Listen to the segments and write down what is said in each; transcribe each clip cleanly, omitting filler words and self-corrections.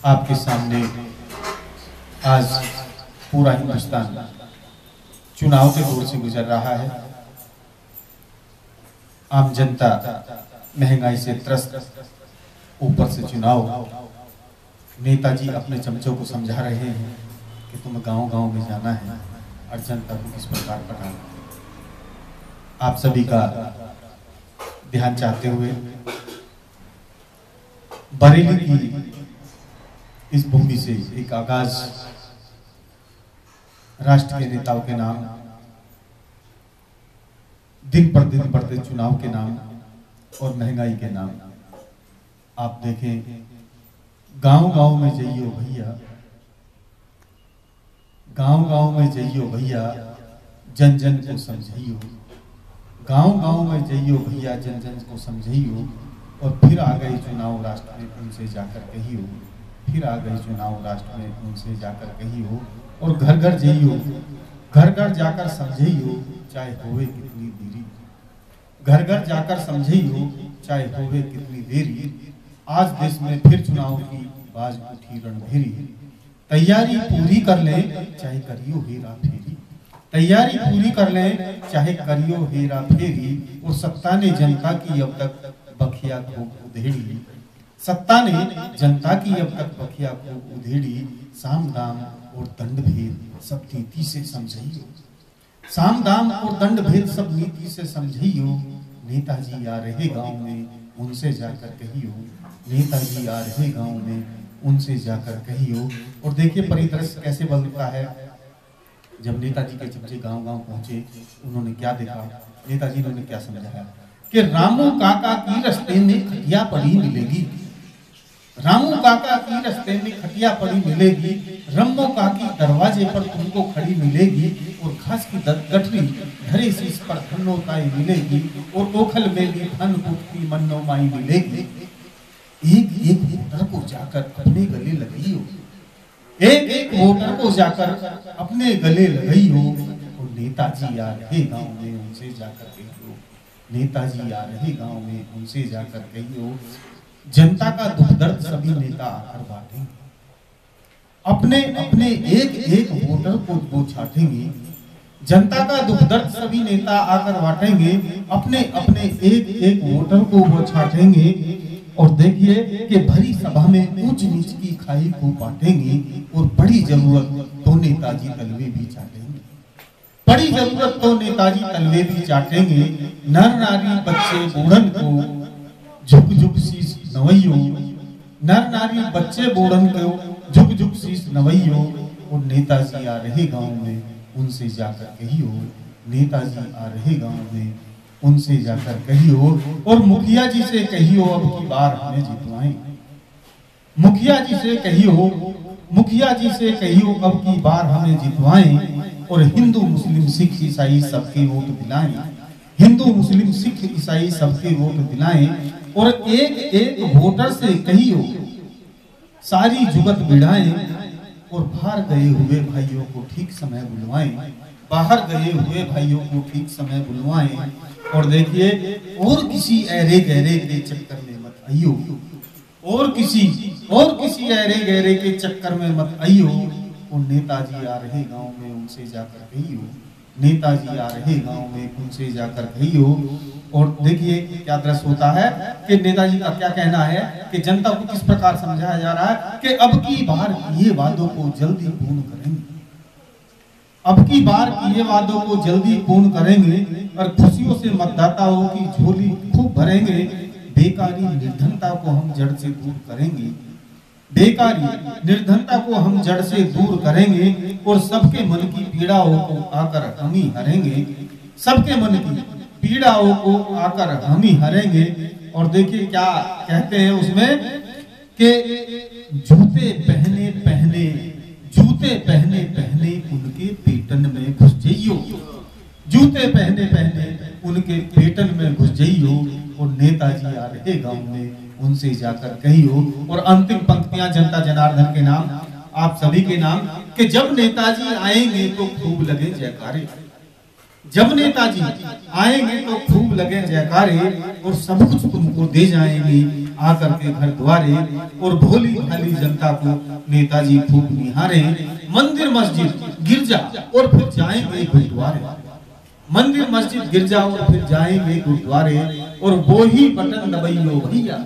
आपके सामने आज पूरा हिंदुस्तान चुनाव के दौर से गुजर रहा है। आम जनता महंगाई से त्रस्त, ऊपर से चुनाव। नेताजी अपने चमचों को समझा रहे हैं कि तुम्हें गांव-गांव में जाना है और जनता को किस प्रकार पढ़ाना। आप सभी का ध्यान चाहते हुए बरेली की इस भूमि से एक आगाज राष्ट्र के नेताओं के नाम, दिन पर दिन बढ़ते चुनाव के नाम और महंगाई के नाम। आप देखें, गांव-गांव में जाइयो भैया, गांव-गांव में जाइयो भैया, जन जन को समझियो। गांव-गांव में जाइयो भैया, जन जन को समझियो। और फिर आ गए चुनाव राष्ट्र में, उनसे जाकर कहियो। फिर आ गए चुनाव राष्ट्र में, उनसे जाकर कहियो। और घर घर जाइयो, घर घर जाकर समझियो, चाहे होवे कितनी देरी। घर घर जाकर समझियो, चाहे होवे कितनी देरी। आज देश में फिर चुनाव की बाज उठी रणभेरी। तैयारी पूरी कर ले, चाहे करियो हेरा फेरी। तैयारी पूरी कर ले, चाहे करियो हेरा फेरी। और सत्ता ने जनता की अब तक बखिया खूब उधेड़ी। सत्ता ने जनता की अब तक बखिया खूब उधेड़ी। साम दाम और दंड भेद सब नीति से समझियो। साम दाम और दंड भेद सब नीति से समझियो। नेताजी आ रहे गांव में, उनसे जाकर कहियो। नेताजी आ रहे गांव में, उनसे जाकर कहियो। और देखिए परिदृश्य कैसे बदलता है। जब नेताजी के चमचे गांव-गांव पहुंचे, उन्होंने क्या देखा, नेताजी ने क्या समझाया कि रामू काका की रस्ते में खटिया पड़ी मिलेगी। रामू काका की रस्ते में खटिया पड़ी मिलेगी। रम्मो काकी दरवाजे पर तुमको खड़ी मिलेगी। और घास की गठरी धरे शीश पर धन्नो ताई मिलेगी। और ओखल में भी धन कुटती मन्नो माई मिलेगी। एक एक वोटर को जाकर अपने गले लगाइयो। एक एक वोटर को जाकर अपने गले लगाइयो। और नेताजी आ रहे गांव में, उनसे जाकर कहियो। नेताजी आ रहे गांव में, उनसे जाकर कहियो। जनता का दुख दर्द सभी नेता आकर बांटेंगे। अपने अपने एक एक वोटर को वो छाटेंगे। जनता का दुख दर्द सभी नेता आकर बांटेंगे। अपने अपने एक एक वोटर को वो छाटेंगे। और देखिए कि भरी सभा में ऊंच नीच की खाई को बांटेंगे। और बड़ी जरूरत तो नेताजी तलवे भी चाटेंगे। बड़ी जरूरत तो नेताजी तलवे भी चाटेंगे। नर नारी बच्चे बूढ़न को झुक झुक शीश नवैयो। नर नारी बच्चे बूढ़न को झुक झुक शीश नवैयो। और नेताजी आ रहे गांव में, उनसे जाकर कहियो। नेताजी आ रहे गांव में, उनसे जाकर कहियो। और मुखिया जी से कहियो अब की बार हमें जितवाएं। मुखिया जी से कहियो, मुखिया जी से कहियो अब की बार हमें जितवाएं। और हिंदू मुस्लिम सिख ईसाई सबके वोट दिलाएं। हिंदू मुस्लिम सिख ईसाई सबके वोट दिलाएं। और एक एक वोटर से कहियो सारी जुगत बिड़ाएं। और बाहर गए हुए भाइयों को ठीक समय बुलवाएं। बाहर गए हुए भाइयों को ठीक समय बुलवाएं। और देखिए, और किसी ऐरे गहरे के चक्कर में मत आइयो। और किसी ऐरे गहरे के चक्कर में मत आइयो। और नेताजी आ रहे गांव में, उनसे जाकर कहियो। नेताजी आ रहे गांव में, उनसे जाकर कहियो। और देखिए क्या दृश्य होता है कि नेताजी का क्या कहना है कि जनता को किस प्रकार समझाया जा रहा है कि अब की बार किए वादों को जल्दी पूर्ण करेंगे। अब की बार किए वादों को जल्दी पूर्ण करेंगे। और खुशियों से मतदाताओं की झोली खूब भरेंगे। बेकारी निर्धनता को हम जड़ से दूर करेंगे। बेकारी निर्धनता को हम जड़ से दूर करेंगे। और सबके मन की पीड़ाओं को आकर हम ही हरेंगे। सबके मन की पीड़ाओं को आकर हम ही हरेंगे। और देखिए क्या कहते हैं उसमें कि जूते पहने पहने, जूते पहने पहने उनके पेटन में घुस जाइयो। जूते पहने पहने उनके पेटन में घुस जाइयो। और नेताजी आ रहे गांव में, उनसे जाकर कहियो। और अंतिम पंक्तियां जनता जनार्दन के नाम, आप सभी के नाम, कि जब नेताजी आएंगे तो खूब लगे जयकारे। जब नेताजी आएंगे तो खूब लगे जयकारे। और सब कुछ तुमको दे जाएंगे। आकर के घर द्वारे और भोली भाली जनता को नेताजी खूब निहारे। मंदिर मस्जिद गिरजा और फिर जाएंगे गुरुद्वारे, मंदिर मस्जिद गिरजा और फिर जाएंगे गुरुद्वारे। और वो ही बटन दबाइयो भैया,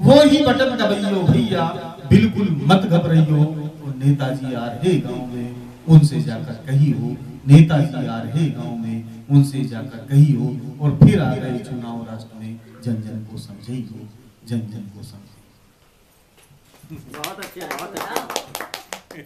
वो ही बटन दबाइयो भैया, बिल्कुल मत घबराइयो। और नेताजी आ रहे गांव में, उनसे जाकर कहियो, नेताजी आ रहे गांव में, उनसे जाकर कहियो। और फिर आ गए चुनाव राष्ट्र में, जन जन को समझियो, जन जन को समझियो। बहुत अच्छे, बहुत अच्छे।